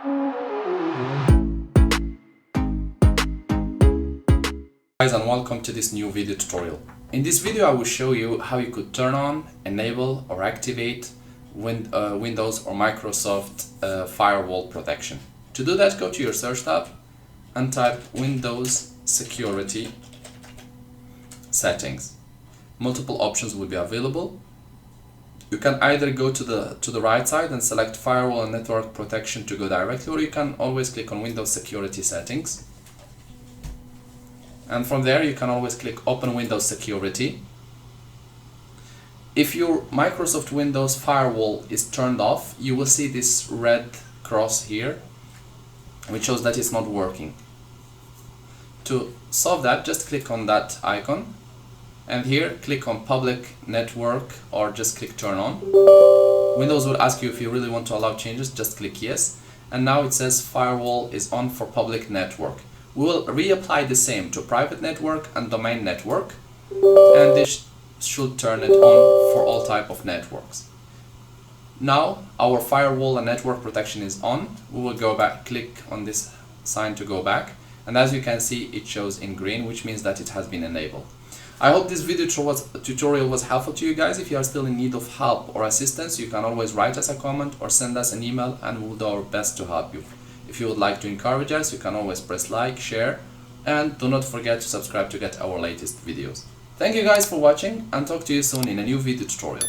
Guys, and welcome to this new video tutorial. In this video I will show you how you could turn on, enable or activate Windows or Microsoft firewall protection. To do that, go to your search tab and type Windows Security Settings. Multiple options will be available. You can either go to the right side and select Firewall and Network Protection to go directly, or you can always click on Windows Security Settings. And from there you can always click Open Windows Security. If your Microsoft Windows firewall is turned off, you will see this red cross here, which shows that it's not working. To solve that, just click on that icon, and here click on Public Network, or just click Turn On. Windows will ask you if you really want to allow changes, just click Yes. And now it says Firewall is on for Public Network. We will reapply the same to Private Network and Domain Network, and this should turn it on for all type of networks. Now our firewall and network protection is on. We will go back, click on this sign to go back, and as you can see it shows in green, which means that it has been enabled. I hope this video tutorial was helpful to you guys. If you are still in need of help or assistance, you can always write us a comment or send us an email, and we'll do our best to help you. If you would like to encourage us, you can always press like, share, and do not forget to subscribe to get our latest videos. Thank you guys for watching, and talk to you soon in a new video tutorial.